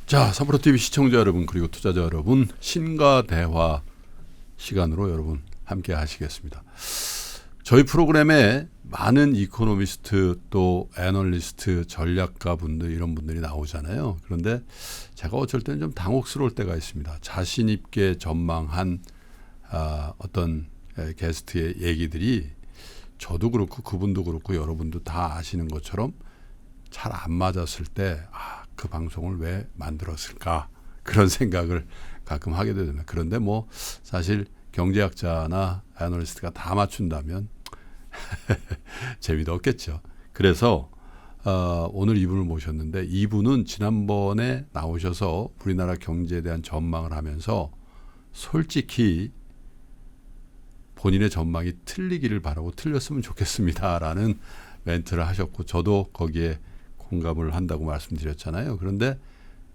자, 삼프로TV 시청자 여러분 그리고 투자자 여러분, 신과 대화 시간으로 여러분 함께 하시겠습니다. 저희 프로그램에 많은 이코노미스트 또 애널리스트 전략가 분들 이런 분들이 나오잖아요. 그런데 제가 어쩔 때는 좀 당혹스러울 때가 있습니다. 자신 있게 전망한 어떤 게스트의 얘기들이 저도 그렇고 그분도 그렇고 여러분도 다 아시는 것처럼 잘 안 맞았을 때 그 방송을 왜 만들었을까 그런 생각을 가끔 하게 됩니다. 그런데 뭐 사실 경제학자나 애널리스트가 다 맞춘다면 재미도 없겠죠. 그래서 오늘 이분을 모셨는데 이분은 지난번에 나오셔서 우리나라 경제에 대한 전망을 하면서 솔직히 본인의 전망이 틀리기를 바라고 틀렸으면 좋겠습니다라는 멘트를 하셨고 저도 거기에 공감을 한다고 말씀드렸잖아요. 그런데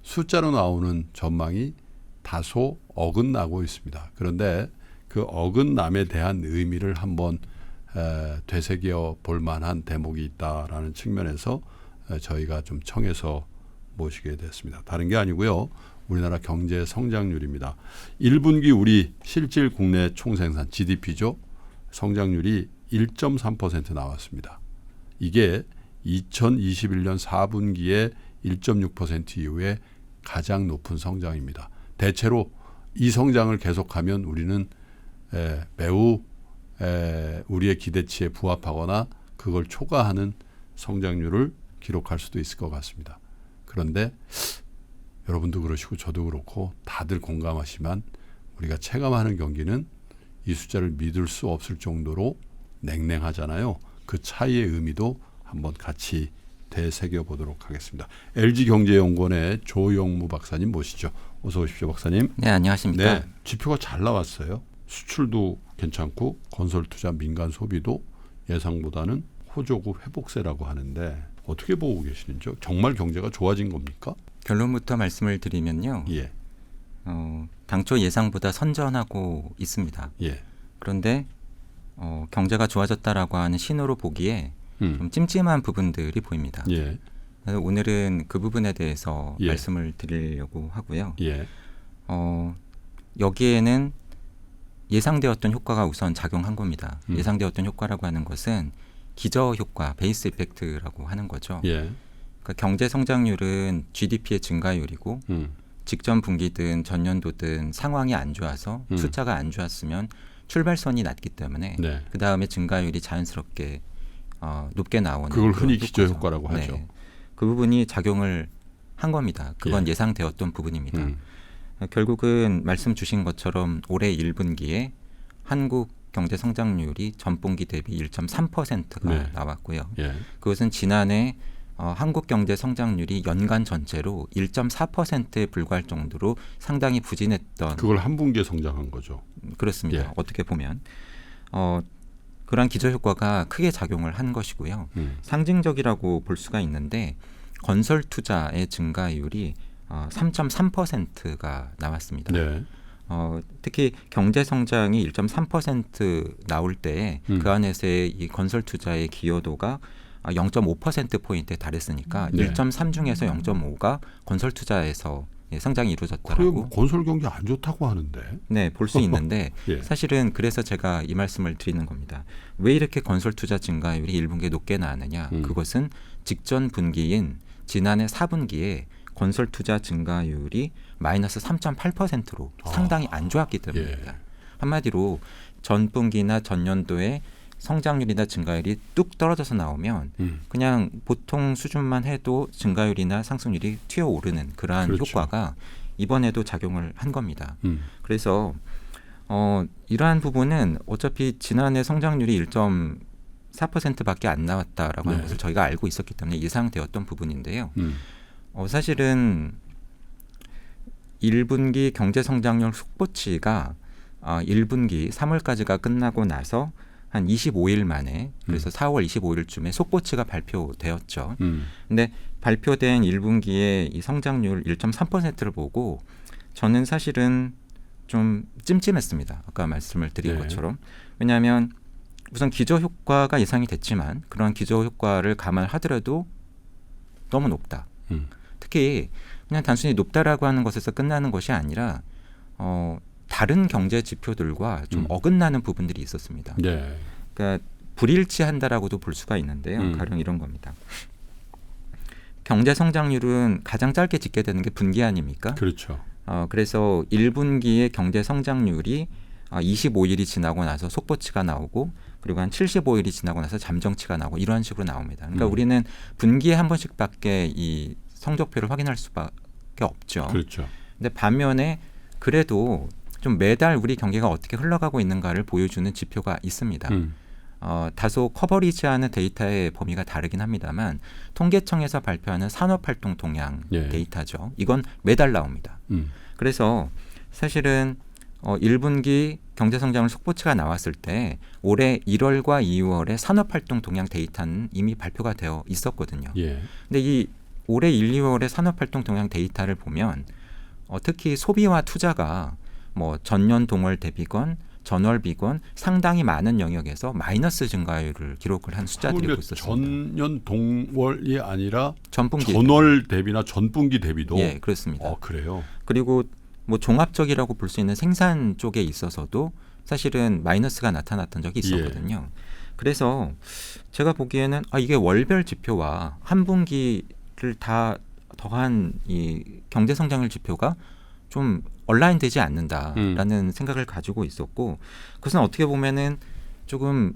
숫자로 나오는 전망이 다소 어긋나고 있습니다. 그런데 그 어긋남에 대한 의미를 한번 되새겨 볼 만한 대목이 있다라는 측면에서 저희가 좀 청해서 모시게 됐습니다. 다른 게 아니고요. 우리나라 경제 성장률입니다. 1분기 우리 실질 국내 총생산 GDP죠. 성장률이 1.3% 나왔습니다. 이게 2021년 4분기에 1.6% 이후에 가장 높은 성장입니다. 대체로 이 성장을 계속하면 우리는 매우 우리의 기대치에 부합하거나 그걸 초과하는 성장률을 기록할 수도 있을 것 같습니다. 그런데 여러분도 그러시고 저도 그렇고 다들 공감하시지만 우리가 체감하는 경기는 이 숫자를 믿을 수 없을 정도로 냉랭하잖아요. 그 차이의 의미도 한번 같이 되새겨 보도록 하겠습니다. LG경제연구원의 조영무 박사님 모시죠. 어서 오십시오, 박사님. 네, 안녕하십니까. 네, 지표가 잘 나왔어요. 수출도 괜찮고 건설 투자 민간 소비도 예상보다는 호조급 회복세라고 하는데 어떻게 보고 계시는지요? 정말 경제가 좋아진 겁니까? 결론부터 말씀을 드리면요. 예. 당초 예상보다 선전하고 있습니다. 예. 그런데 경제가 좋아졌다라고 하는 신호로 보기에 좀 찜찜한 부분들이 보입니다. 예. 그래서 오늘은 그 부분에 대해서 예. 말씀을 드리려고 하고요. 예. 여기에는 예상되었던 효과가 우선 작용한 겁니다. 예상되었던 효과라고 하는 것은 기저 효과, 베이스 이펙트라고 하는 거죠. 예. 그러니까 경제 성장률은 GDP의 증가율이고 직전 분기든 전년도든 상황이 안 좋아서 숫자가 안 좋았으면 출발선이 낮기 때문에 네. 그 다음에 증가율이 자연스럽게 높게 나오는 그걸 흔히 효과죠. 기저 효과라고 하죠. 네. 그 부분이 작용을 한 겁니다. 그건 예. 예상되었던 부분입니다. 결국은 말씀 주신 것처럼 올해 1분기에 한국 경제 성장률이 전분기 대비 1.3%가 네. 나왔고요. 예. 그것은 지난해 한국 경제 성장률이 연간 전체로 1.4%에 불과할 정도로 상당히 부진했던 그걸 한 분기에 성장한 거죠. 그렇습니다. 예. 어떻게 보면 그러한 기저 효과가 크게 작용을 한 것이고요. 상징적이라고 볼 수가 있는데 건설 투자의 증가율이 3.3%가 나왔습니다. 네. 특히 경제 성장이 1.3% 나올 때 그 안에서의 이 건설 투자의 기여도가 0.5%포인트에 달했으니까 네. 1.3 중에서 0.5가 건설 투자에서 성장이 그래 이루어졌다라고 건설 경기 안 좋다고 하는데. 네, 볼 수 있는데 예. 사실은 그래서 제가 이 말씀을 드리는 겁니다. 왜 이렇게 건설 투자 증가율이 1분기에 높게 나왔느냐. 그것은 직전 분기인 지난해 4분기에 건설 투자 증가율이 마이너스 3.8%로 상당히 안 좋았기 때문입니다. 예. 한마디로 전분기나 전년도에 성장률이나 증가율이 뚝 떨어져서 나오면 그냥 보통 수준만 해도 증가율이나 상승률이 튀어오르는 그러한 그렇죠. 효과가 이번에도 작용을 한 겁니다. 그래서 이러한 부분은 어차피 지난해 성장률이 1.4%밖에 안 나왔다라고 하는 네. 것을 저희가 알고 있었기 때문에 예상되었던 부분인데요. 사실은 1분기 경제 성장률 속보치가 1분기 3월까지가 끝나고 나서 한 25일 만에 그래서 4월 25일쯤에 속보치가 발표되었죠. 근데 발표된 1분기의 이 성장률 1.3%를 보고 저는 사실은 좀 찜찜했습니다. 아까 말씀을 드린 네. 것처럼. 왜냐하면 우선 기저 효과가 예상이 됐지만 그런 기저 효과를 감안하더라도 너무 높다. 특히 그냥 단순히 높다라고 하는 것에서 끝나는 것이 아니라 다른 경제 지표들과 좀 어긋나는 부분들이 있었습니다. 네. 그러니까 불일치한다라고도 볼 수가 있는데요. 가령 이런 겁니다. 경제 성장률은 가장 짧게 집계되는 게 분기 아닙니까? 그렇죠. 그래서 1분기의 경제 성장률이 25일이 지나고 나서 속보치가 나오고 그리고 한 75일이 지나고 나서 잠정치가 나오고 이런 식으로 나옵니다. 그러니까 우리는 분기에 한 번씩밖에 이 성적표를 확인할 수밖에 없죠. 그렇죠. 근데 반면에 그래도 좀 매달 우리 경기가 어떻게 흘러가고 있는가를 보여주는 지표가 있습니다. 다소 커버리지하는 데이터의 범위가 다르긴 합니다만 통계청에서 발표하는 산업활동 동향 예. 데이터죠. 이건 매달 나옵니다. 그래서 사실은 1분기 경제성장률 속보치가 나왔을 때 올해 1월과 2월의 산업활동 동향 데이터는 이미 발표가 되어 있었거든요. 예. 근데 이 올해 1, 2월의 산업활동 동향 데이터를 보면 특히 소비와 투자가 뭐 전년 동월 대비건 전월 비건 상당히 많은 영역에서 마이너스 증가율을 기록을 한 숫자들이 있었습니다. 전년 동월이 아니라 전분기 전월 대비나 전분기 대비도 예, 그렇습니다. 그래요. 그리고 뭐 종합적이라고 볼 수 있는 생산 쪽에 있어서도 사실은 마이너스가 나타났던 적이 있었거든요. 그래서 제가 보기에는 이게 월별 지표와 한 분기를 다 더한 이 경제 성장률 지표가 좀 얼라인되지 않는다라는 생각을 가지고 있었고 그것은 어떻게 보면은 조금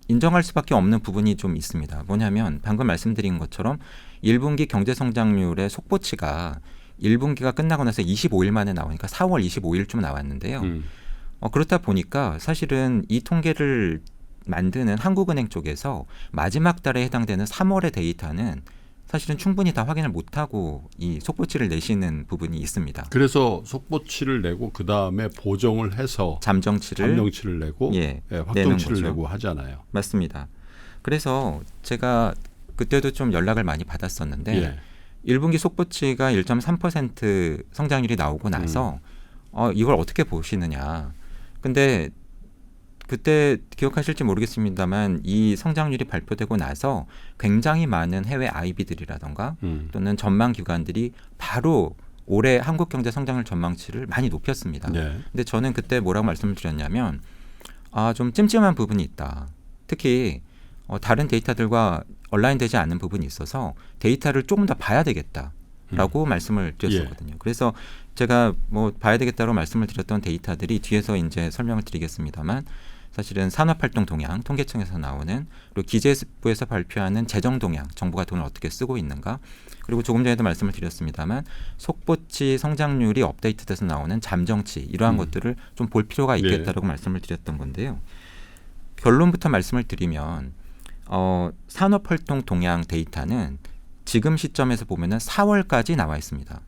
인정할 수밖에 없는 부분이 좀 있습니다. 뭐냐면 방금 말씀드린 것처럼 1분기 경제 성장률의 속보치가 1분기가 끝나고 나서 25일 만에 나오니까 4월 25일쯤 나왔는데요. 그렇다 보니까 사실은 이 통계를 만드는 한국은행 쪽에서 마지막 달에 해당되는 3월의 데이터는 사실은 충분히 다 확인을 못하고 이 속보치를 내시는 부분이 있습니다. 그래서 속보치를 내고 그 다음에 보정을 해서 잠정치를 내고 확정치를 내고 하잖아요. 맞습니다. 그래서 제가 그때도 좀 연락을 많이 받았었는데 1분기 속보치가 1.3% 성장률이 나오고 나서 이걸 어떻게 보시느냐. 근데 그때 기억하실지 모르겠습니다만 이 성장률이 발표되고 나서 굉장히 많은 해외 IB들이라던가 또는 전망 기관들이 바로 올해 한국 경제 성장률 전망치를 많이 높였습니다. 근데 저는 그때 뭐라고 말씀을 드렸냐면 좀 찜찜한 부분이 있다. 특히 다른 데이터들과 얼라인되지 않는 부분이 있어서 데이터를 조금 더 봐야 되겠다라고 말씀을 드렸었거든요. 그래서 제가 뭐 봐야 되겠다고 말씀을 드렸던 데이터들이 뒤에서 이제 설명을 드리겠습니다만 사실은 산업활동 동향, 통계청에서 나오는 그리고 기재부에서 발표하는 재정 동향, 정부가 돈을 어떻게 쓰고 있는가 그리고 조금 전에도 말씀을 드렸습니다만 속보치 성장률이 업데이트돼서 나오는 잠정치 이러한 것들을 좀 볼 필요가 있겠다라고 말씀을 드렸던 건데요. 결론부터 말씀을 드리면 산업활동 동향 데이터는 지금 시점에서 보면은 4월까지 나와 있습니다.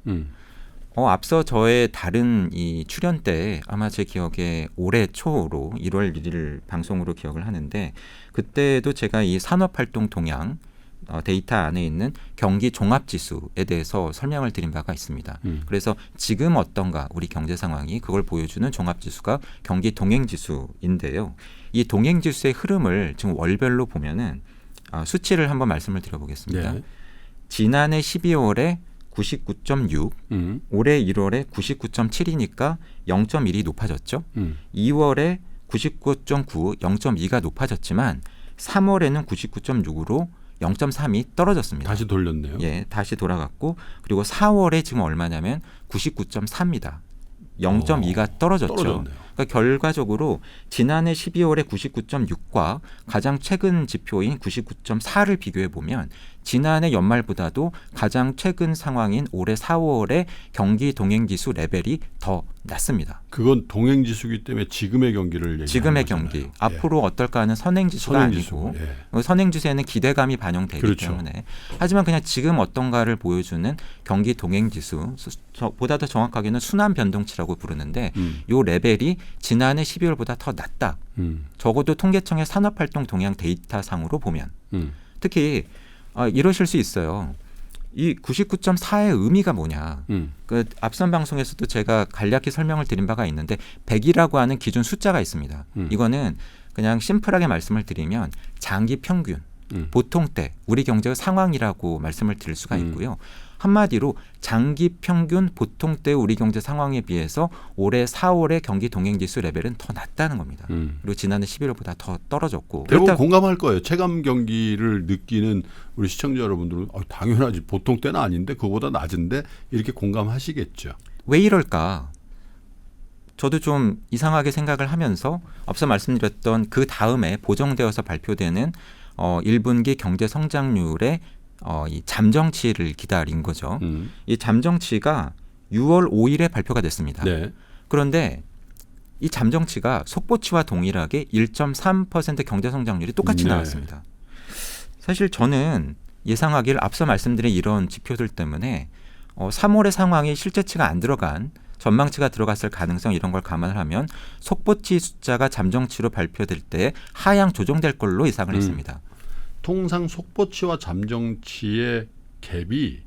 앞서 저의 다른 이 출연 때 아마 제 기억에 올해 초로 1월 1일 방송으로 기억을 하는데 그때도 제가 이 산업활동 동향 데이터 안에 있는 경기 종합지수에 대해서 설명을 드린 바가 있습니다. 그래서 지금 어떤가 우리 경제 상황이 그걸 보여주는 종합지수가 경기 동행지수인데요. 이 동행지수의 흐름을 지금 월별로 보면은 수치를 한번 말씀을 드려보겠습니다. 지난해 12월에 99.6, 올해 1월에 99.7이니까 0.1이 높아졌죠. 2월에 99.9, 0.2가 높아졌지만 3월에는 99.6으로 0.3이 떨어졌습니다. 다시 돌렸네요. 예, 다시 돌아갔고 그리고 4월에 지금 얼마냐면 99.4입니다. 0.2가 떨어졌죠. 그러니까 결과적으로 지난해 12월에 99.6과 가장 최근 지표인 99.4를 비교해 보면 지난해 연말보다도 가장 최근 상황인 올해 4월의 경기 동행지수 레벨이 더 낮습니다. 그건 동행지수이기 때문에 지금의 경기를 얘기하는 지금의 거잖아요. 경기. 앞으로 어떨까 하는 선행지수가 아니고 선행지수에는 기대감이 반영되기 때문에 하지만 그냥 지금 어떤가를 보여주는 경기 동행지수 보다 더 정확하게는 순환 변동치라고 부르는데 이 레벨이 지난해 12월보다 더 낮다. 적어도 통계청의 산업활동 동향 데이터상으로 보면 특히 이러실 수 있어요. 이 99.4의 의미가 뭐냐. 그 앞선 방송에서도 제가 간략히 설명을 드린 바가 있는데 100이라고 하는 기준 숫자가 있습니다. 이거는 그냥 심플하게 말씀을 드리면 장기 평균, 보통때, 우리 경제의 상황이라고 말씀을 드릴 수가 있고요. 한마디로 장기 평균 보통 때 우리 경제 상황에 비해서 올해 4월의 경기 동행지수 레벨은 더 낮다는 겁니다. 그리고 지난해 11월보다 더 떨어졌고. 대부분 공감할 거예요. 체감 경기를 느끼는 우리 시청자 여러분들은 당연하지. 보통 때는 아닌데 그거보다 낮은데 이렇게 공감하시겠죠. 왜 이럴까? 저도 좀 이상하게 생각을 하면서 앞서 말씀드렸던 그 다음에 보정되어서 발표되는 1분기 경제 성장률의 이 잠정치를 기다린 거죠. 이 잠정치가 6월 5일에 발표가 됐습니다. 네. 그런데 이 잠정치가 속보치와 동일하게 1.3% 경제 성장률이 똑같이 네. 나왔습니다. 사실 저는 예상하길 앞서 말씀드린 이런 지표들 때문에 3월의 상황이 실제치가 안 들어간 전망치가 들어갔을 가능성 이런 걸 감안을 하면 속보치 숫자가 잠정치로 발표될 때 하향 조정될 걸로 예상을 했습니다. 통상 속보치와 잠정치의 갭이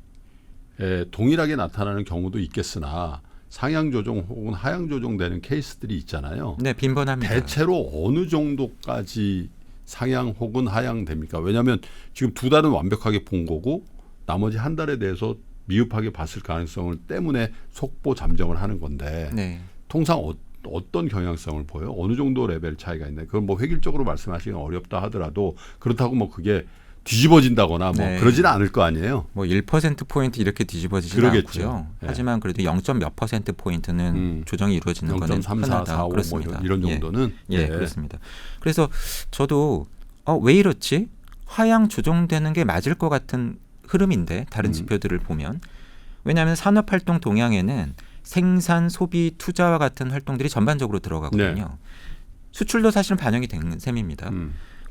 동일하게 나타나는 경우도 있겠으나 상향 조정 혹은 하향 조정되는 케이스들이 있잖아요. 네, 빈번합니다. 대체로 어느 정도까지 상향 혹은 하향 됩니까? 왜냐하면 지금 2달은 완벽하게 본 거고 나머지 한 달에 대해서 미흡하게 봤을 가능성을 때문에 속보 잠정을 하는 건데 네. 통상 어떤 경향성을 보여요? 어느 정도 레벨 차이가 있나요? 그걸 뭐 획일적으로 말씀하시기는 어렵다 하더라도 그렇다고 뭐 그게 뒤집어진다거나 뭐 네. 그러지는 않을 거 아니에요. 뭐 1%포인트 이렇게 뒤집어지지는 그러겠죠. 않고요. 네. 하지만 그래도 0.몇 %포인트는 조정이 이루어지는 거는 0.3, 4, 흔하다. 4, 5 그렇습니다. 뭐 이런 정도는 예, 그렇습니다. 그래서 저도 왜 이렇지? 하향 조정되는 게 맞을 것 같은 흐름인데 다른 지표들을 보면 왜냐하면 산업활동 동향에는 생산, 소비, 투자와 같은 활동들이 전반적으로 들어가거든요. 네. 수출도 사실은 반영이 된 셈입니다.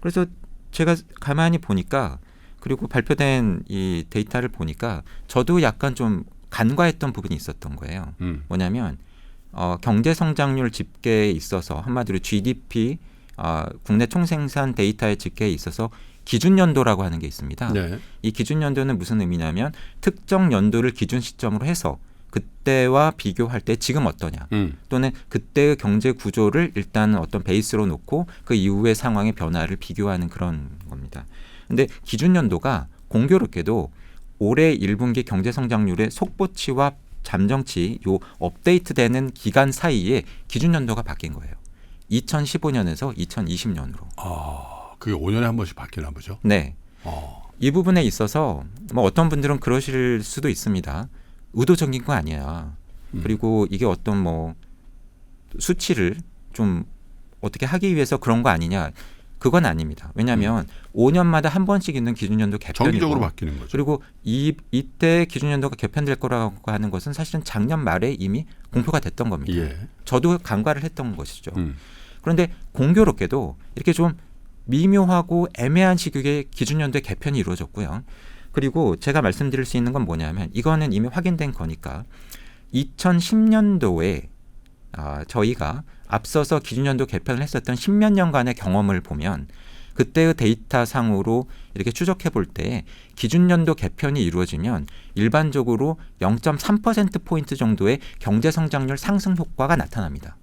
그래서 제가 가만히 보니까 그리고 발표된 이 데이터를 보니까 저도 약간 좀 간과했던 부분이 있었던 거예요. 뭐냐면 경제 성장률 집계에 있어서 한마디로 GDP 국내 총생산 데이터의 집계에 있어서 기준 연도라고 하는 게 있습니다. 네. 이 기준 연도는 무슨 의미냐면 특정 연도를 기준 시점으로 해서 그때와 비교할 때 지금 어떠냐 또는 그때의 경제 구조를 일단 어떤 베이스로 놓고 그 이후의 상황의 변화를 비교하는 그런 겁니다. 근데 기준 연도가 공교롭게도 올해 1분기 경제 성장률의 속보치와 잠정치 요 업데이트되는 기간 사이에 기준 연도가 바뀐 거예요. 2015년에서 2020년으로. 그게 5년에 한 번씩 바뀌나 보죠. 네. 이 부분에 있어서 뭐 어떤 분들은 그러실 수도 있습니다. 의도적인 거 아니야. 그리고 이게 어떤 뭐 수치를 좀 어떻게 하기 위해서 그런 거 아니냐. 그건 아닙니다. 왜냐하면 5년마다 한 번씩 있는 기준연도 개편이고 정기적으로 바뀌는 거죠. 그리고 이때 기준연도가 개편될 거라고 하는 것은 사실은 작년 말에 이미 공표가 됐던 겁니다. 예. 저도 간과를 했던 것이죠. 그런데 공교롭게도 이렇게 좀 미묘하고 애매한 시기에 기준연도의 개편이 이루어졌고요. 그리고 제가 말씀드릴 수 있는 건 뭐냐면 이거는 이미 확인된 거니까 2010년도에 저희가 앞서서 기준연도 개편을 했었던 10몇 년간의 경험을 보면 그때의 데이터 상으로 이렇게 추적해 볼 때 기준연도 개편이 이루어지면 일반적으로 0.3%포인트 정도의 경제 성장률 상승 효과가 나타납니다.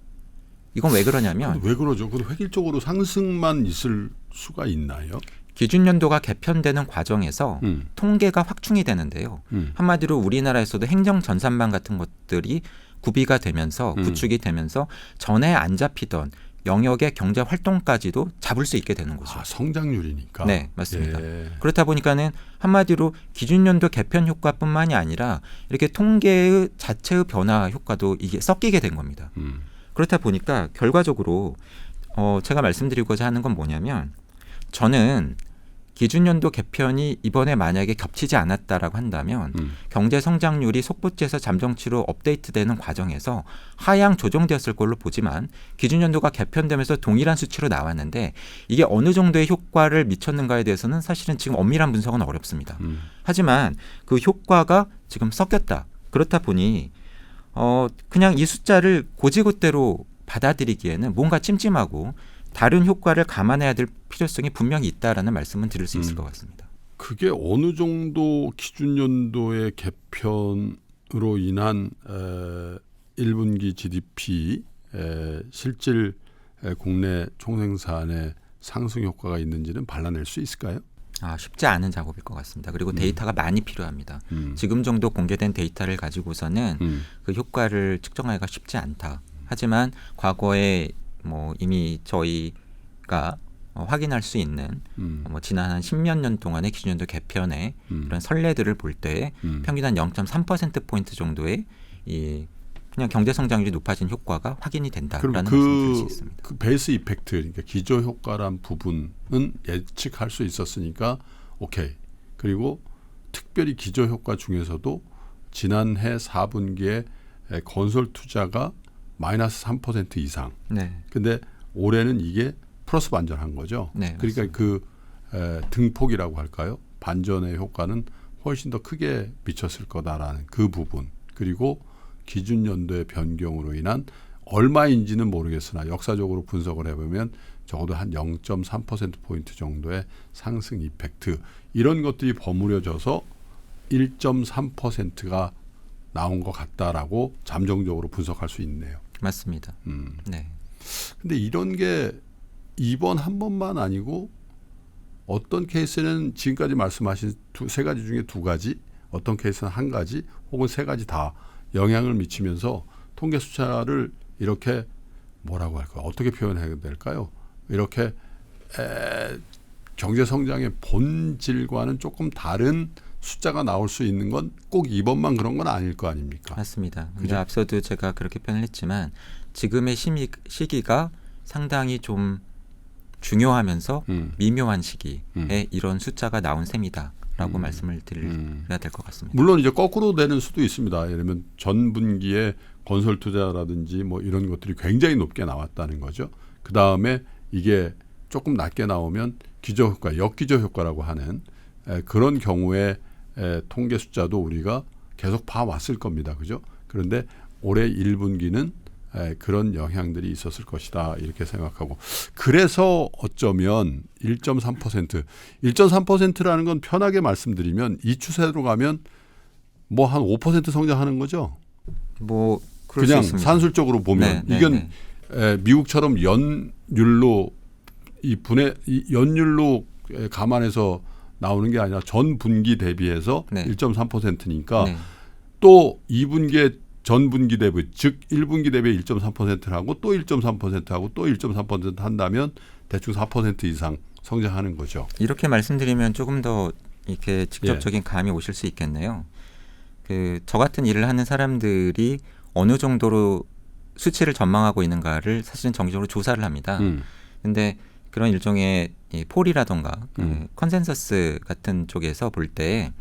이건 왜 그러냐면 왜 그러죠? 그 획일적으로 상승만 있을 수가 있나요? 기준연도가 개편되는 과정에서 통계가 확충이 되는데요. 한마디로 우리나라에서도 행정 전산망 같은 것들이 구비가 되면서 구축이 되면서 전에 안 잡히던 영역의 경제 활동까지도 잡을 수 있게 되는 거죠. 성장률이니까. 네, 맞습니다. 예. 그렇다 보니까는 한마디로 기준연도 개편 효과뿐만이 아니라 이렇게 통계의 자체의 변화 효과도 이게 섞이게 된 겁니다. 그렇다 보니까 결과적으로 제가 말씀드리고자 하는 건 뭐냐면 저는 기준연도 개편이 이번에 만약에 겹치지 않았다라고 한다면 경제 성장률이 속보치에서 잠정치로 업데이트되는 과정에서 하향 조정되었을 걸로 보지만 기준연도가 개편되면서 동일한 수치로 나왔는데 이게 어느 정도의 효과를 미쳤는가에 대해서는 사실은 지금 엄밀한 분석은 어렵습니다. 하지만 그 효과가 지금 섞였다. 그렇다 보니 그냥 이 숫자를 고지고대로 받아들이기에는 뭔가 찜찜하고 다른 효과를 감안해야 될 필요성이 분명히 있다라는 말씀은 드릴 수 있을 것 같습니다. 그게 어느 정도 기준연도의 개편으로 인한 1분기 GDP 실질 국내 총생산의 상승 효과가 있는지는 발라낼 수 있을까요? 쉽지 않은 작업일 것 같습니다. 그리고 데이터가 많이 필요합니다. 지금 정도 공개된 데이터를 가지고서는 그 효과를 측정하기가 쉽지 않다. 하지만 과거에 뭐 이미 저희가 확인할 수 있는 뭐 지난 한 10몇 년 동안의 기준연도 개편의 이런 선례들을 볼 때 평균 한 0.3%포인트 정도의 이 그냥 경제 성장률이 높아진 효과가 확인이 된다라는 말씀을 드릴 수 있습니다. 그 베이스 이펙트, 그러니까 기저 효과란 부분은 예측할 수 있었으니까 오케이. 그리고 특별히 기저 효과 중에서도 지난해 4분기에 건설 투자가 마이너스 3% 이상. 네. 근데 올해는 이게 플러스 반전한 거죠. 네, 그러니까 맞습니다. 그 등폭이라고 할까요? 반전의 효과는 훨씬 더 크게 미쳤을 거다라는 그 부분. 그리고 기준 연도의 변경으로 인한 얼마인지는 모르겠으나 역사적으로 분석을 해보면 적어도 한 0.3%포인트 정도의 상승 이펙트, 이런 것들이 버무려져서 1.3%가 나온 것 같다라고 잠정적으로 분석할 수 있네요. 맞습니다. 네. 근데 이런 게 이번 한 번만 아니고 어떤 케이스는 지금까지 말씀하신 세 가지 중에 두 가지, 어떤 케이스는 한 가지 혹은 세 가지 다 영향을 미치면서 통계 숫자를 이렇게 뭐라고 할까요? 어떻게 표현해야 될까요? 이렇게 경제 성장의 본질과는 조금 다른 숫자가 나올 수 있는 건 꼭 이번만 그런 건 아닐 거 아닙니까? 맞습니다. 근데 그죠? 앞서도 제가 그렇게 표현을 했지만 지금의 시기가 상당히 좀 중요하면서 미묘한 시기에 이런 숫자가 나온 셈이다라고 말씀을 드려야 될 것 같습니다. 물론 이제 거꾸로 되는 수도 있습니다. 예를 들면 전 분기에 건설 투자라든지 뭐 이런 것들이 굉장히 높게 나왔다는 거죠. 그 다음에 이게 조금 낮게 나오면 기저 효과, 역기저 효과라고 하는 그런 경우에 통계 숫자도 우리가 계속 봐왔을 겁니다. 그죠? 그런데 올해 1분기는 그런 영향들이 있었을 것이다 이렇게 생각하고, 그래서 어쩌면 1.3%라는 건 편하게 말씀드리면 이 추세로 가면 뭐 한 5% 성장하는 거죠. 뭐 그럴 그냥 수 있습니다. 산술적으로 보면 네, 이건 미국처럼 연율로 연율로 감안해서 나오는 게 아니라 전 분기 대비해서 네. 1.3%니까 네. 또 2분기에 전 분기 대비, 즉 1분기 대비 1.3%를 하고 또 1.3% 하고 또 1.3% 한다면 대충 4% 이상 성장하는 거죠. 이렇게 말씀드리면 조금 더 이렇게 직접적인 감이 오실 수 있겠네요. 저 같은 일을 하는 사람들이 어느 정도로 수치를 전망하고 있는가를 사실은 정기적으로 조사를 합니다. 근데 그런 일종의 이 폴이라던가 컨센서스 같은 쪽에서 볼 때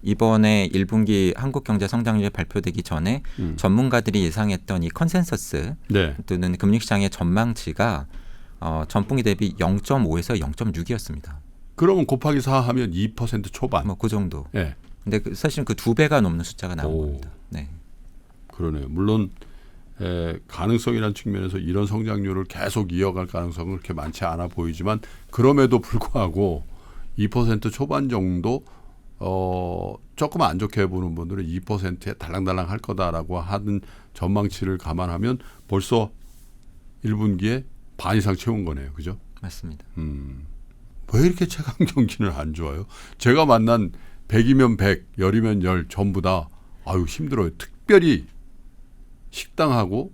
이번에 1분기 한국 경제 성장률이 발표되기 전에 전문가들이 예상했던 이 컨센서스 네. 또는 금융시장의 전망치가 전분기 대비 0.5에서 0.6이었습니다. 그러면 곱하기 4 하면 2% 초반. 뭐 그 정도. 네. 근데 사실은 그 2배가 넘는 숫자가 나온 오. 겁니다. 네. 그러네요. 물론 가능성이라는 측면에서 이런 성장률을 계속 이어갈 가능성은 그렇게 많지 않아 보이지만, 그럼에도 불구하고 2% 초반 정도 조금 안 좋게 보는 분들은 2%에 달랑달랑 할 거다라고 하는 전망치를 감안하면 벌써 1분기에 반 이상 채운 거네요. 그죠? 맞습니다. 왜 이렇게 최강 경기는 안 좋아요? 제가 만난 100이면 100, 10이면 10 전부 다 아유 힘들어요. 특별히 식당하고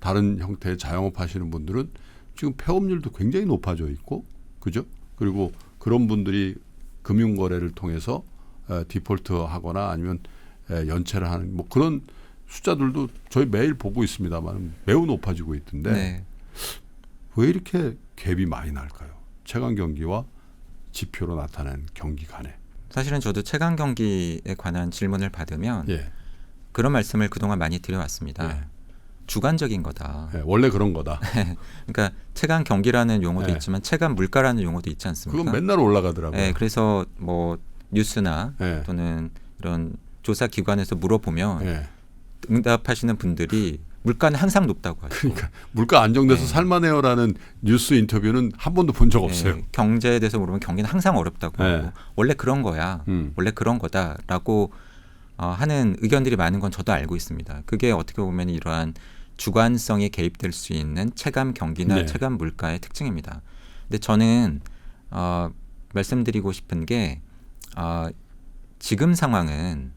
다른 형태의 자영업 하시는 분들은 지금 폐업률도 굉장히 높아져 있고, 그죠? 그리고 그런 분들이 금융거래를 통해서 디폴트하거나 아니면 연체를 하는 뭐 그런 숫자들도 저희 매일 보고 있습니다만 매우 높아지고 있던데 네. 왜 이렇게 갭이 많이 날까요? 최강 경기와 지표로 나타낸 경기 간에. 사실은 저도 최강 경기에 관한 질문을 받으면 예. 그런 말씀을 그동안 많이 드려왔습니다. 예. 주관적인 거다. 예, 원래 그런 거다. 그러니까 최강 경기라는 용어도 예. 있지만 최강 물가라는 용어도 있지 않습니까? 그건 맨날 올라가더라고요. 네, 그래서 뭐 뉴스나 예. 또는 이런 조사 기관에서 물어보면 예. 응답하시는 분들이 물가는 항상 높다고 하죠. 그러니까 물가 안정돼서 네. 살만해요라는 뉴스 인터뷰는 한 번도 본 적 없어요. 경제에 대해서 물으면 경기는 항상 어렵다고 네. 하고 원래 그런 거야. 원래 그런 거다라고 하는 의견들이 많은 건 저도 알고 있습니다. 그게 어떻게 보면 이러한 주관성이 개입될 수 있는 체감 경기나 네. 체감 물가의 특징입니다. 근데 저는 말씀드리고 싶은 게 지금 상황은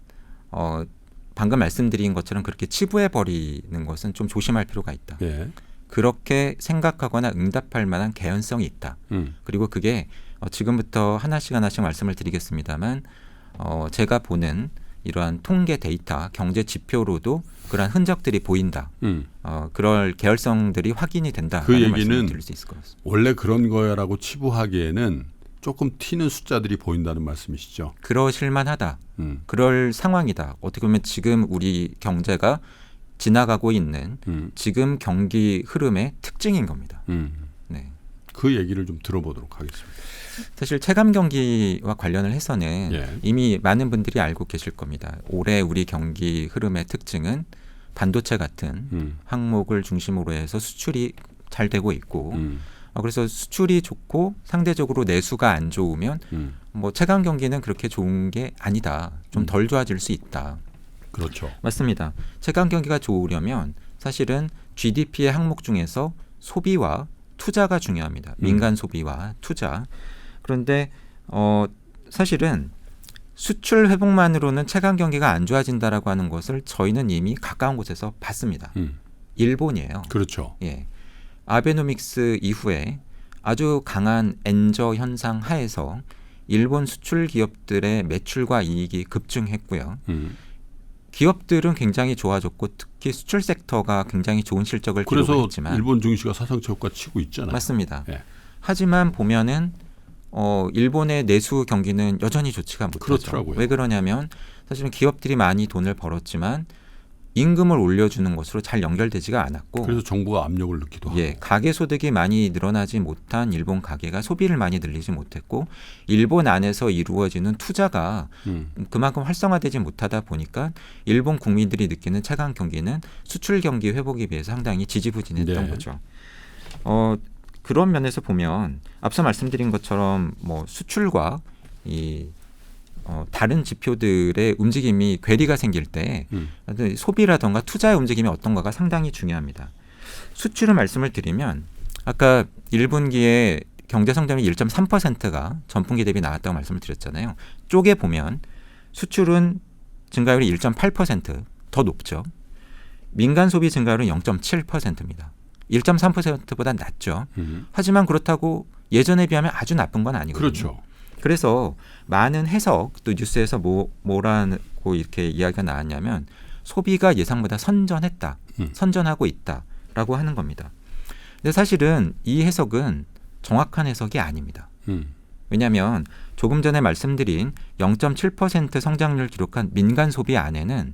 방금 말씀드린 것처럼 그렇게 치부해 버리는 것은 좀 조심할 필요가 있다. 예. 그렇게 생각하거나 응답할 만한 개연성이 있다. 그리고 그게 지금부터 하나씩 말씀을 드리겠습니다만 제가 보는 이러한 통계 데이터, 경제 지표로도 그러한 흔적들이 보인다. 그럴 계열성들이 확인이 된다. 그 얘기는 말씀을 드릴 수 있을 것 같습니다. 원래 그런 거야라고 치부하기에는 조금 튀는 숫자들이 보인다는 말씀이시죠. 그러실 만하다. 그럴 상황이다. 어떻게 보면 지금 우리 경제가 지나가고 있는 지금 경기 흐름의 특징인 겁니다. 네. 그 얘기를 좀 들어보도록 하겠습니다. 사실 체감 경기와 관련을 해서는 예. 이미 많은 분들이 알고 계실 겁니다. 올해 우리 경기 흐름의 특징은 반도체 같은 항목을 중심으로 해서 수출이 잘 되고 있고 그래서 수출이 좋고 상대적으로 내수가 안 좋으면 뭐 체감 경기는 그렇게 좋은 게 아니다. 좀 덜 좋아질 수 있다. 그렇죠. 맞습니다. 체감 경기가 좋으려면 사실은 GDP의 항목 중에서 소비와 투자가 중요합니다. 민간 소비와 투자. 그런데 사실은 수출 회복만으로는 체감 경기가 안 좋아진다라고 하는 것을 저희는 이미 가까운 곳에서 봤습니다. 일본이에요. 그렇죠. 예. 아베노믹스 이후에 아주 강한 엔저 현상 하에서 일본 수출 기업들의 매출과 이익이 급증했고요. 기업들은 굉장히 좋아졌고 특히 수출 섹터가 굉장히 좋은 실적을 그래서 기록했지만 일본 증시가 사상초가 치고 있잖아요. 맞습니다. 예. 하지만 보면은 일본의 내수 경기는 여전히 좋지가 못하죠. 그렇더라고요. 왜 그러냐면 사실은 기업들이 많이 돈을 벌었지만 임금을 올려주는 것으로 잘 연결되지가 않았고 그래서 정부가 압력을 넣기도 하고. 예, 가계 소득이 많이 늘어나지 못한 일본 가계가 소비를 많이 늘리지 못했고 일본 안에서 이루어지는 투자가 그만큼 활성화되지 못하다 보니까 일본 국민들이 느끼는 체감 경기는 수출 경기 회복에 비해서 상당히 지지부진했던 네. 거죠. 그런 면에서 보면 앞서 말씀드린 것처럼 뭐 수출과 다른 지표들의 움직임이 괴리가 생길 때 소비라든가 투자의 움직임이 어떤가가 상당히 중요합니다. 수출을 말씀을 드리면 아까 1분기에 경제 성장률 1.3%가 전분기 대비 나왔다고 말씀을 드렸잖아요. 쪼개 보면 수출은 증가율이 1.8% 높죠. 민간 소비 증가율은 0.7%입니다. 1.3%보다 낮죠. 하지만 그렇다고 예전에 비하면 아주 나쁜 건 아니거든요. 그렇죠. 그래서 많은 해석 또 뉴스에서 뭐라고 이렇게 이야기가 나왔냐면 소비가 예상보다 선전했다, 선전하고 있다라고 하는 겁니다. 근데 사실은 이 해석은 정확한 해석이 아닙니다. 왜냐하면 조금 전에 말씀드린 0.7% 성장률 기록한 민간 소비 안에는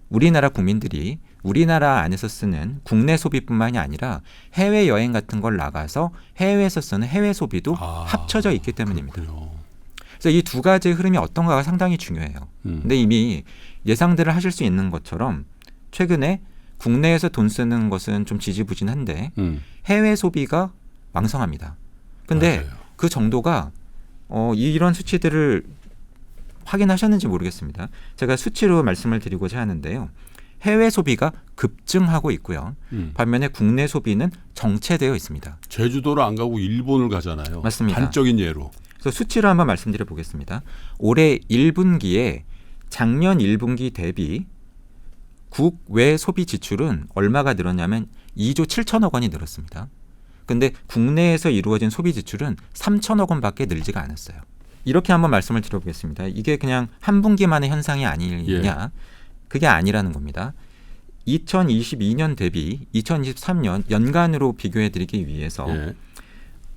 우리나라 국민들이 우리나라 안에서 쓰는 국내 소비뿐만이 아니라 해외 여행 같은 걸 나가서 해외에서 쓰는 해외 소비도 합쳐져 있기 때문입니다. 그렇군요. 그래서 이 두 가지의 흐름이 어떤가가 상당히 중요해요. 근데 이미 예상들을 하실 수 있는 것처럼 최근에 국내에서 돈 쓰는 것은 좀 지지부진한데 해외 소비가 왕성합니다. 근데 맞아요. 그 정도가 이런 수치들을 확인하셨는지 모르겠습니다. 제가 수치로 말씀을 드리고자 하는데요. 해외 소비가 급증하고 있고요. 반면에 국내 소비는 정체되어 있습니다. 제주도를 안 가고 일본을 가잖아요. 맞습니다. 단적인 예로. 그래서 수치로 한번 말씀드려 보겠습니다. 올해 1분기에 작년 1분기 대비 국외 소비 지출은 얼마가 늘었냐면 2조 7천억 원이 늘었습니다. 근데 국내에서 이루어진 소비 지출은 3천억 원밖에 늘지가 않았어요. 이렇게 한번 말씀을 드려보겠습니다. 이게 그냥 한 분기만의 현상이 아니냐. 예. 그게 아니라는 겁니다. 2022년 대비 2023년 연간으로 비교해 드리기 위해서 예.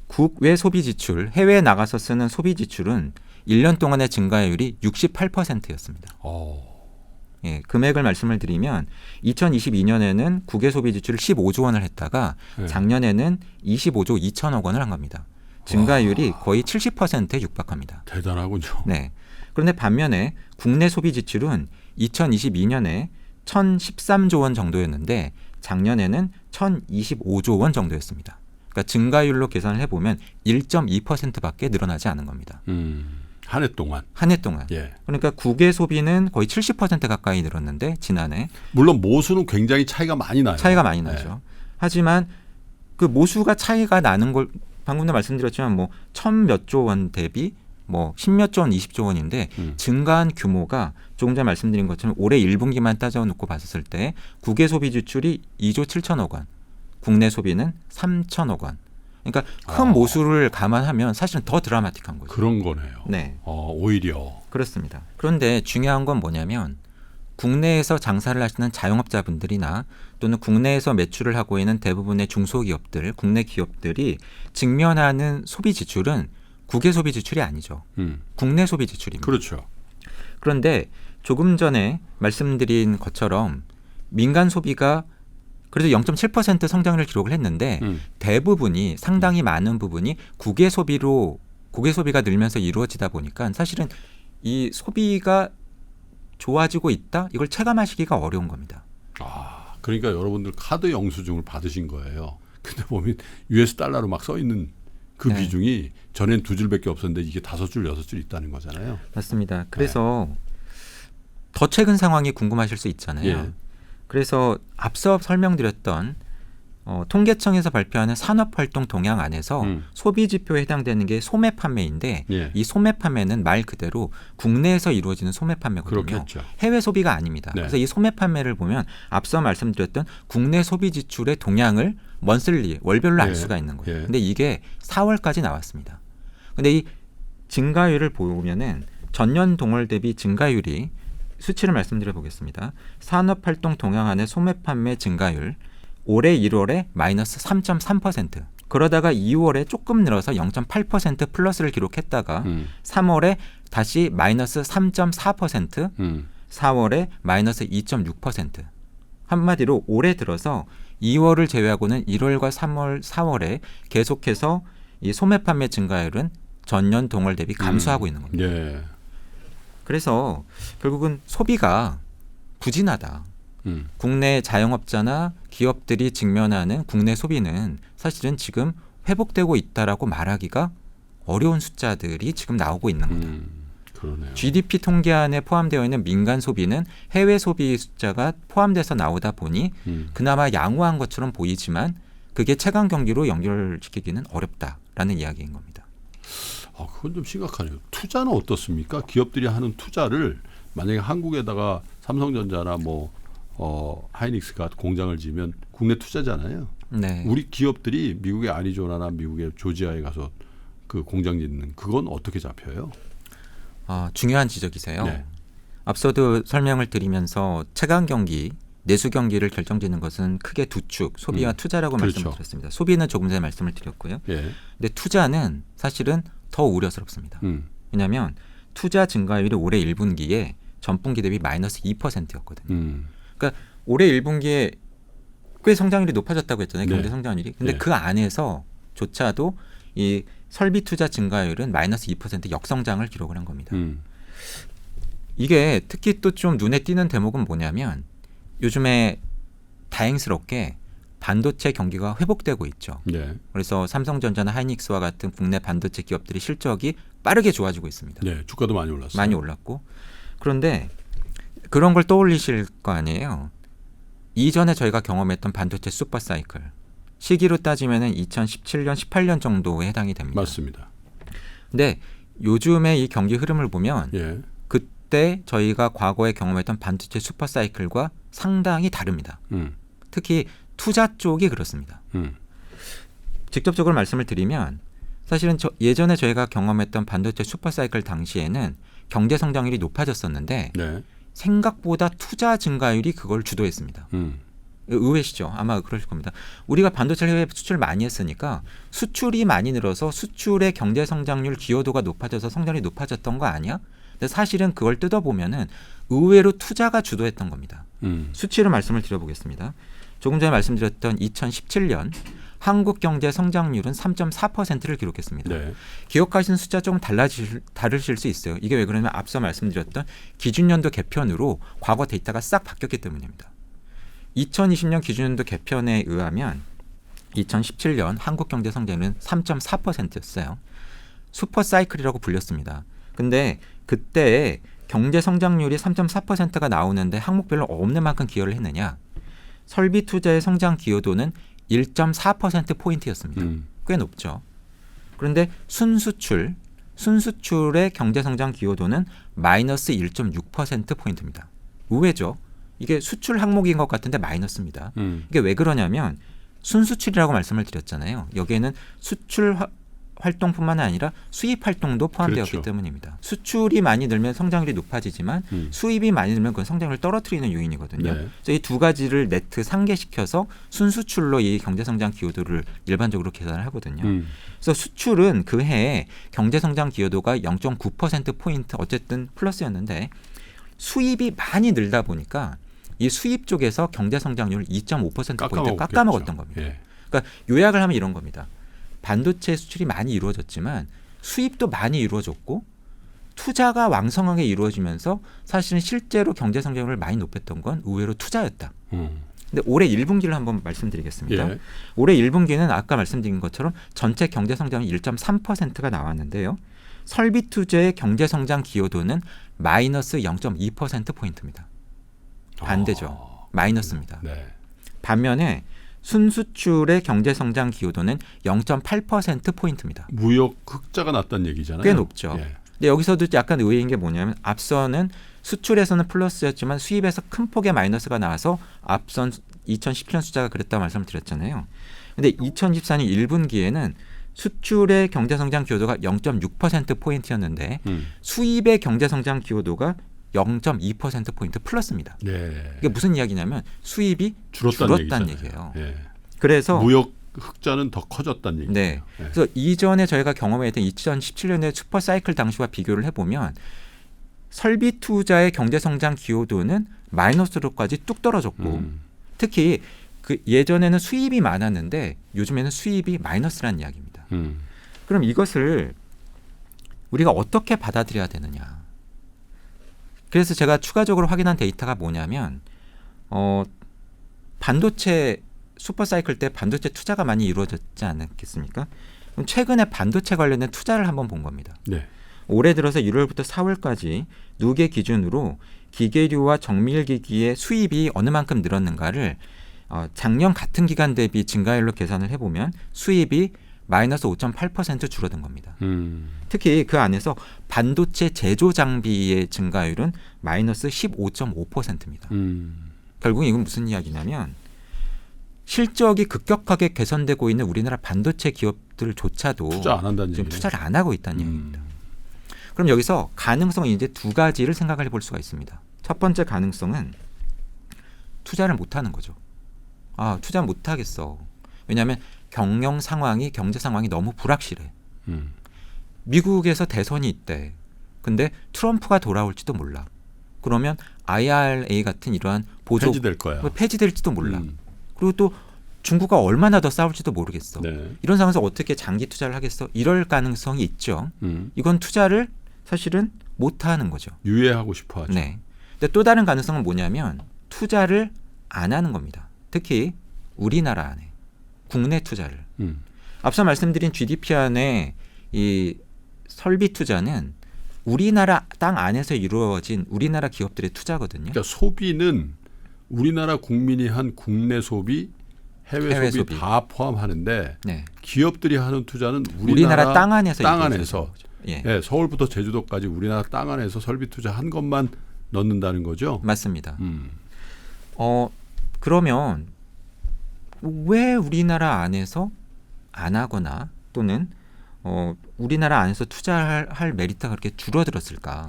국외 소비 지출, 해외에 나가서 쓰는 소비 지출은 1년 동안의 증가율이 68%였습니다. 예, 금액을 말씀을 드리면 2022년에는 국외 소비 지출을 15조 원을 했다가 예. 작년에는 25조 2천억 원을 한 겁니다. 증가율이 거의 70%에 육박합니다. 대단하군요. 네. 그런데 반면에 국내 소비 지출은 2022년에 1,013조 원 정도였는데 작년에는 1,025조 원 정도였습니다. 그러니까 증가율로 계산을 해보면 1.2%밖에 늘어나지 않은 겁니다. 한 해 동안. 한 해 동안. 예. 그러니까 국외 소비는 거의 70% 가까이 늘었는데 지난해 물론 모수는 굉장히 차이가 많이 나요. 차이가 많이 나죠. 하지만 그 모수가 차이가 나는 걸 방금도 말씀드렸지만 뭐 1,000몇 조 원 대비 뭐 10몇 조 원, 20조 원인데 증가한 규모가 조금 전에 말씀드린 것처럼 올해 1분기만 따져놓고 봤을 때 국외 소비 지출이 2조 7천억 원, 국내 소비는 3천억 원. 그러니까 큰 모수를 감안하면 사실은 더 드라마틱한 거죠. 그런 거네요. 네, 오히려. 그렇습니다. 그런데 중요한 건 뭐냐면 국내에서 장사를 하시는 자영업자분들이나 또는 국내에서 매출을 하고 있는 대부분의 중소기업들, 국내 기업들이 직면하는 소비 지출은 국외 소비 지출이 아니죠. 국내 소비 지출입니다. 그렇죠. 그런데 조금 전에 말씀드린 것처럼 민간 소비가 그래도 0.7% 성장을 기록을 했는데 대부분이 상당히 많은 부분이 국외 소비가 늘면서 이루어지다 보니까 사실은 이 소비가 좋아지고 있다? 이걸 체감하시기가 어려운 겁니다. 그러니까 여러분들 카드 영수증을 받으신 거예요. 근데 보면 US 달러로 막 써 있는 그 네. 비중이 전엔 2줄밖에 없었는데 이게 5줄, 6줄 있다는 거잖아요. 맞습니다. 그래서 더 최근 상황이 궁금하실 수 있잖아요. 예. 그래서 앞서 설명드렸던 통계청에서 발표하는 산업활동 동향 안에서 소비 지표에 해당되는 게 소매 판매인데 예. 이 소매 판매는 말 그대로 국내에서 이루어지는 소매 판매거든요. 그렇겠죠. 해외 소비가 아닙니다. 네. 그래서 이 소매 판매를 보면 앞서 말씀드렸던 국내 소비 지출의 동향을 먼슬리 월별로 알 예. 수가 있는 거예요. 예. 근데 이게 4월까지 나왔습니다. 근데 이 증가율을 보면은 전년 동월 대비 증가율이 수치를 말씀드려 보겠습니다. 산업활동 동향안의 소매 판매 증가율 올해 1월에 마이너스 3.3%. 그러다가 2월에 조금 늘어서 0.8% 플러스를 기록했다가 3월에 다시 마이너스 3.4%, 4월에 마이너스 2.6%. 한마디로 올해 들어서 2월을 제외하고는 1월과 3월, 4월에 계속해서 이 소매 판매 증가율은 전년 동월 대비 감소하고 있는 겁니다. 예. 그래서 결국은 소비가 부진하다. 국내 자영업자나 기업들이 직면하는 국내 소비는 사실은 지금 회복되고 있다라고 말하기가 어려운 숫자들이 지금 나오고 있는 거다. 그러네요. GDP 통계안에 포함되어 있는 민간 소비는 해외 소비 숫자가 포함돼서 나오다 보니 그나마 양호한 것처럼 보이지만 그게 최강 경기로 연결시키기는 어렵다라는 이야기인 겁니다. 그건 좀 심각하네요. 투자는 어떻습니까? 기업들이 하는 투자를 만약에 한국에다가 삼성전자나 하이닉스가 공장을 지으면 국내 투자잖아요. 네. 우리 기업들이 미국의 애리조나나 미국의 조지아에 가서 그 공장 짓는 그건 어떻게 잡혀요? 중요한 지적이세요. 네. 앞서도 설명을 드리면서 최강 경기, 내수 경기를 결정짓는 것은 크게 두 축, 소비와 투자라고 그렇죠. 말씀을 드렸습니다. 소비는 조금 전에 말씀을 드렸고요. 예. 근데 투자는 사실은 더 우려스럽습니다. 왜냐하면 투자 증가율이 올해 1분기에 전분기 대비 마이너스 2%였거든요. 그러니까 올해 1분기에 꽤 성장률이 높아졌다고 했잖아요. 경제 네. 성장률이. 근데 네. 그 안에서조차도 이 설비 투자 증가율은 마이너스 2% 역성장을 기록을 한 겁니다. 이게 특히 또 좀 눈에 띄는 대목은 뭐냐면 요즘에 다행스럽게 반도체 경기가 회복되고 있죠. 네. 그래서 삼성전자나 하이닉스와 같은 국내 반도체 기업들이 실적이 빠르게 좋아지고 있습니다. 네. 주가도 많이 올랐어요. 많이 올랐고. 그런데 그런 걸 떠올리실 거 아니에요. 이전에 저희가 경험했던 반도체 슈퍼 사이클. 시기로 따지면은 2017년, 18년 정도에 해당이 됩니다. 맞습니다. 근데 요즘에 이 경기 흐름을 보면 예. 그때 저희가 과거에 경험했던 반도체 슈퍼 사이클과 상당히 다릅니다. 특히 투자 쪽이 그렇습니다. 직접적으로 말씀을 드리면 사실은 예전에 저희가 경험했던 반도체 슈퍼 사이클 당시에는 경제 성장률이 높아졌었는데 네. 생각보다 투자 증가율이 그걸 주도했습니다. 의외시죠? 아마 그러실 겁니다. 우리가 반도체 해외 수출 많이 했으니까 수출이 많이 늘어서 수출의 경제 성장률 기여도가 높아져서 성장률이 높아졌던 거 아니야? 근데 사실은 그걸 뜯어보면은 의외로 투자가 주도했던 겁니다. 수치로 말씀을 드려보겠습니다. 조금 전에 말씀드렸던 2017년 한국 경제 성장률은 3.4%를 기록했습니다. 네. 기억하시는 숫자 조금 다르실 수 있어요. 이게 왜 그러냐면 앞서 말씀드렸던 기준연도 개편으로 과거 데이터가 싹 바뀌었기 때문입니다. 2020년 기준연도 개편에 의하면 2017년 한국 경제 성장률은 3.4%였어요. 슈퍼 사이클이라고 불렸습니다. 근데 그때 경제 성장률이 3.4%가 나오는데 항목별로 없는 만큼 기여를 했느냐? 설비 투자의 성장 기여도는 1.4%포인트였습니다. 꽤 높죠. 그런데 순수출의 경제성장 기여도는 마이너스 1.6%포인트입니다. 의외죠. 이게 수출 항목인 것 같은데 마이너스입니다. 이게 왜 그러냐면 순수출이라고 말씀을 드렸잖아요. 여기에는 수출 활동뿐만 아니라 수입 활동도 포함되었기 그렇죠. 때문입니다. 수출이 많이 늘면 성장률이 높아지지만 수입이 많이 늘면 그건 성장률을 떨어뜨리는 요인이거든요. 네. 그래서 이 두 가지를 네트 상계시켜서 순수출로 이 경제성장 기여도를 일반적으로 계산을 하거든요. 그래서 수출은 그 해에 경제성장 기여도가 0.9%포인트 어쨌든 플러스였는데 수입이 많이 늘다 보니까 이 수입 쪽에서 경제성장률을 2.5%포인트 깎아먹었던 겁니다. 예. 그러니까 요약을 하면 이런 겁니다. 반도체 수출이 많이 이루어졌지만 수입도 많이 이루어졌고 투자가 왕성하게 이루어지면서 사실은 실제로 경제 성장률을 많이 높였던 건 의외로 투자였다. 근데 올해 1분기를 한번 말씀드리겠습니다. 예. 올해 1분기는 아까 말씀드린 것처럼 전체 경제 성장이 1.3%가 나왔는데요. 설비 투자의 경제 성장 기여도는 마이너스 0.2%포인트입니다. 반대죠. 마이너스입니다. 네. 반면에 순수출의 경제성장 기여도는 0.8%포인트입니다. 무역 흑자가 났다는 얘기잖아요. 꽤 높죠. 예. 근데 여기서도 약간 의외인 게 뭐냐면 앞서는 수출에서는 플러스였지만 수입에서 큰 폭의 마이너스가 나와서 앞선 2017년 숫자가 그랬다고 말씀을 드렸잖아요. 근데 2014년 1분기에는 수출의 경제성장 기여도가 0.6%포인트였는데 수입의 경제성장 기여도가 0.2%포인트 플러스입니다. 네. 이게 무슨 이야기냐면 수입이 줄었다는 얘기예요. 예. 그래서 무역 흑자는 더 커졌다는 얘기죠. 네. 그래서 이전에 저희가 경험했던 2017년의 슈퍼 사이클 당시와 비교를 해보면 설비 투자의 경제성장 기여도는 마이너스로까지 뚝 떨어졌고 특히 그 예전에는 수입이 많았는데 요즘에는 수입이 마이너스라는 이야기입니다. 그럼 이것을 우리가 어떻게 받아들여야 되느냐. 그래서 제가 추가적으로 확인한 데이터가 뭐냐면 반도체 슈퍼사이클 때 반도체 투자가 많이 이루어졌지 않았겠습니까? 그럼 최근에 반도체 관련된 투자를 한번 본 겁니다. 네. 올해 들어서 1월부터 4월까지 누계 기준으로 기계류와 정밀기기의 수입이 어느 만큼 늘었는가를 작년 같은 기간 대비 증가율로 계산을 해보면 수입이 마이너스 5.8% 줄어든 겁니다. 특히 그 안에서 반도체 제조 장비의 증가율은 마이너스 15.5%입니다. 결국 이건 무슨 이야기냐면 실적이 급격하게 개선되고 있는 우리나라 반도체 기업들조차도 투자 안 한다는 지금 얘기네. 투자를 안 하고 있다는 얘기입니다. 그럼 여기서 가능성은 이제 두 가지를 생각을 해볼 수가 있습니다. 첫 번째 가능성은 투자를 못 하는 거죠. 투자 못 하겠어. 왜냐하면 경영 상황이 경제 상황이 너무 불확실해. 미국에서 대선이 있대. 근데 트럼프가 돌아올지도 몰라. 그러면 IRA 같은 이러한 보조 폐지될 거야. 폐지될지도 몰라. 그리고 또 중국과 얼마나 더 싸울지도 모르겠어. 네. 이런 상황에서 어떻게 장기 투자를 하겠어? 이럴 가능성이 있죠. 이건 투자를 사실은 못 하는 거죠. 유예하고 싶어 하죠. 네. 근데 또 다른 가능성은 뭐냐면 투자를 안 하는 겁니다. 특히 우리나라 안에 국내 투자를. 앞서 말씀드린 GDP 안에 이 설비 투자는 우리나라 땅 안에서 이루어진 우리나라 기업들의 투자거든요. 그러니까 소비는 우리나라 국민이 한 국내 소비, 해외 소비 다 포함하는데 네. 기업들이 하는 투자는 우리나라 땅 안에서 예. 예, 서울부터 제주도까지 우리나라 땅 안에서 설비 투자한 것만 넣는다는 거죠. 맞습니다. 그러면 왜 우리나라 안에서 안 하거나 또는 우리나라 안에서 투자할 메리트가 그렇게 줄어들었을까?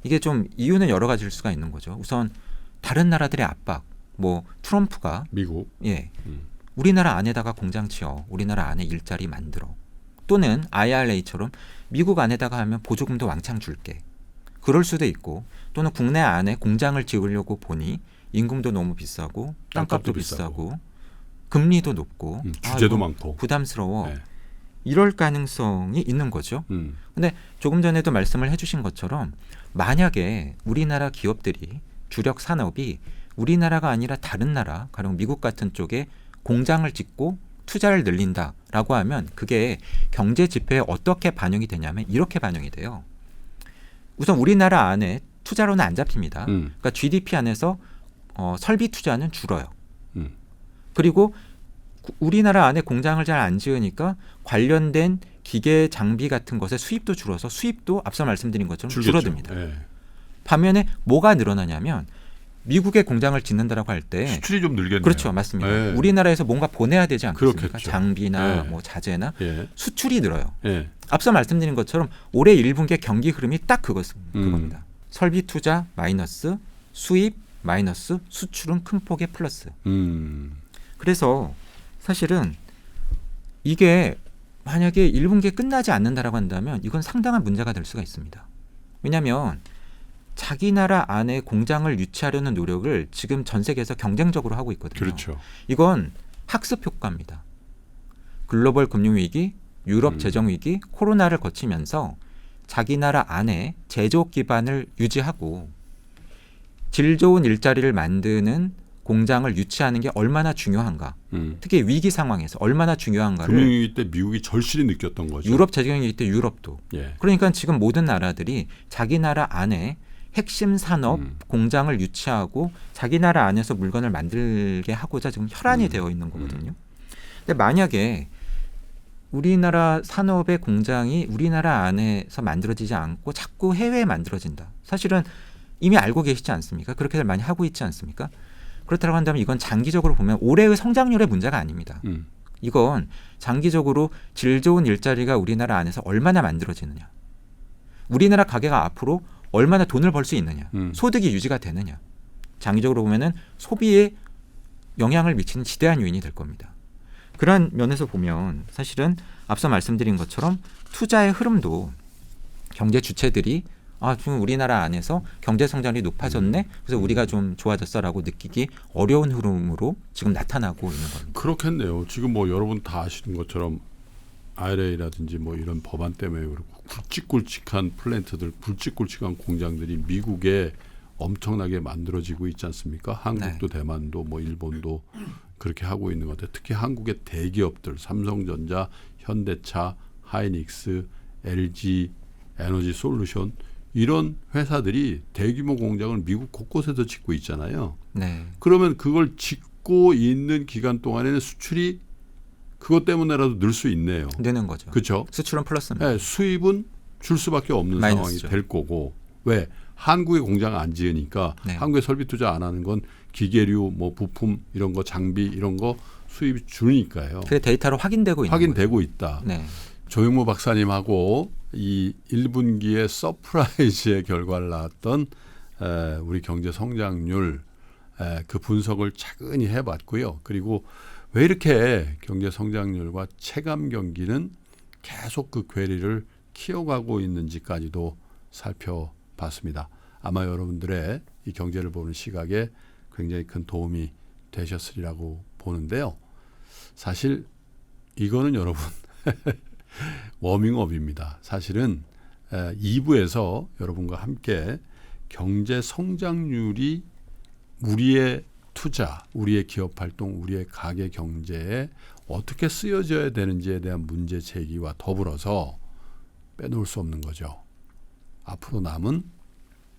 이게 좀 이유는 여러 가지일 수가 있는 거죠. 우선 다른 나라들의 압박, 뭐 트럼프가 미국, 예, 우리나라 안에다가 공장 지어, 우리나라 안에 일자리 만들어, 또는 IRA처럼 미국 안에다가 하면 보조금도 왕창 줄게. 그럴 수도 있고, 또는 국내 안에 공장을 지으려고 보니 임금도 너무 비싸고 땅값도 비싸고 금리도 높고 규제도 많고 부담스러워. 네. 이럴 가능성이 있는 거죠. 근데 조금 전에도 말씀을 해주신 것처럼 만약에 우리나라 기업들이 주력 산업이 우리나라가 아니라 다른 나라, 가령 미국 같은 쪽에 공장을 짓고 투자를 늘린다라고 하면 그게 경제 지표에 어떻게 반영이 되냐면 이렇게 반영이 돼요. 우선 우리나라 안에 투자로는 안 잡힙니다. 그러니까 GDP 안에서 설비 투자는 줄어요. 그리고 우리나라 안에 공장을 잘 안 지으니까 관련된 기계 장비 같은 것의 수입도 줄어서 수입도 앞서 말씀드린 것처럼 줄겠죠. 줄어듭니다. 예. 반면에 뭐가 늘어나냐면 미국에 공장을 짓는다라고 할 때 수출이 좀 늘겠네요. 그렇죠, 맞습니다. 예. 우리나라에서 뭔가 보내야 되지 않겠습니까? 그렇겠죠. 장비나 예. 뭐 자재나 예. 수출이 늘어요. 예. 앞서 말씀드린 것처럼 올해 1분기의 경기 흐름이 딱 그겁니다. 설비 투자 마이너스, 수입 마이너스, 수출은 큰 폭의 플러스. 그래서 사실은 이게 만약에 1분기에 끝나지 않는다라고 한다면 이건 상당한 문제가 될 수가 있습니다. 왜냐하면 자기 나라 안에 공장을 유치하려는 노력을 지금 전 세계에서 경쟁적으로 하고 있거든요. 그렇죠. 이건 학습 효과입니다. 글로벌 금융위기, 유럽 재정위기, 코로나를 거치면서 자기 나라 안에 제조업 기반을 유지하고 질 좋은 일자리를 만드는 공장을 유치하는 게 얼마나 중요한가. 특히 위기 상황에서 얼마나 중요한가를 금융위기 때 미국이 절실히 느꼈던 거죠. 유럽 재정위기 때 유럽도. 예. 그러니까 지금 모든 나라들이 자기 나라 안에 핵심 산업 공장을 유치하고 자기 나라 안에서 물건을 만들게 하고자 지금 혈안이 되어 있는 거거든요. 근데 만약에 우리나라 산업의 공장이 우리나라 안에서 만들어지지 않고 자꾸 해외에 만들어진다. 사실은 이미 알고 계시지 않습니까? 그렇게들 많이 하고 있지 않습니까? 그렇다고 한다면 이건 장기적으로 보면 올해의 성장률의 문제가 아닙니다. 이건 장기적으로 질 좋은 일자리가 우리나라 안에서 얼마나 만들어지느냐. 우리나라 가게가 앞으로 얼마나 돈을 벌 수 있느냐. 소득이 유지가 되느냐. 장기적으로 보면은 소비에 영향을 미치는 지대한 요인이 될 겁니다. 그런 면에서 보면 사실은 앞서 말씀드린 것처럼 투자의 흐름도 경제 주체들이 지금 우리나라 안에서 경제 성장률이 높아졌네. 그래서 우리가 좀 좋아졌어라고 느끼기 어려운 흐름으로 지금 나타나고 있는 겁니다. 그렇겠네요. 지금 뭐 여러분 다 아시는 것처럼 IRA라든지 뭐 이런 법안 때문에 그렇고 굵직굵직한 플랜트들, 굵직굵직한 공장들이 미국에 엄청나게 만들어지고 있지 않습니까? 한국도 네. 대만도 뭐 일본도 그렇게 하고 있는 것 같아요. 특히 한국의 대기업들, 삼성전자, 현대차, 하이닉스, LG, 에너지솔루션 이런 회사들이 대규모 공장을 미국 곳곳에서 짓고 있잖아요. 네. 그러면 그걸 짓고 있는 기간 동안에는 수출이 그것 때문에라도 늘 수 있네요. 느는 거죠. 그렇죠? 수출은 플러스입니다. 네, 수입은 줄 수밖에 없는 마이너스죠. 상황이 될 거고 왜 한국에 공장 안 지으니까 네. 한국에 설비 투자 안 하는 건 기계류, 뭐 부품 이런 거 장비 이런 거 수입이 줄으니까요. 그게 데이터로 확인되고 있는 확인되고 거죠. 있다. 네. 조영모 박사님하고 이 1분기의 서프라이즈의 결과를 낳았던 우리 경제 성장률 그 분석을 차근히 해봤고요. 그리고 왜 이렇게 경제 성장률과 체감 경기는 계속 그 괴리를 키워가고 있는지까지도 살펴봤습니다. 아마 여러분들의 이 경제를 보는 시각에 굉장히 큰 도움이 되셨으리라고 보는데요. 사실 이거는 여러분 워밍업입니다. 사실은 2부에서 여러분과 함께 경제 성장률이 우리의 투자, 우리의 기업 활동, 우리의 가계 경제에 어떻게 쓰여져야 되는지에 대한 문제 제기와 더불어서 빼놓을 수 없는 거죠. 앞으로 남은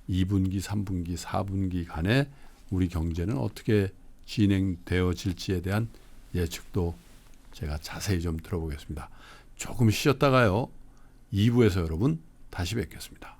2분기, 3분기, 4분기 간에 우리 경제는 어떻게 진행되어질지에 대한 예측도 제가 자세히 좀 들어보겠습니다. 조금 쉬었다가요. 2부에서 여러분 다시 뵙겠습니다.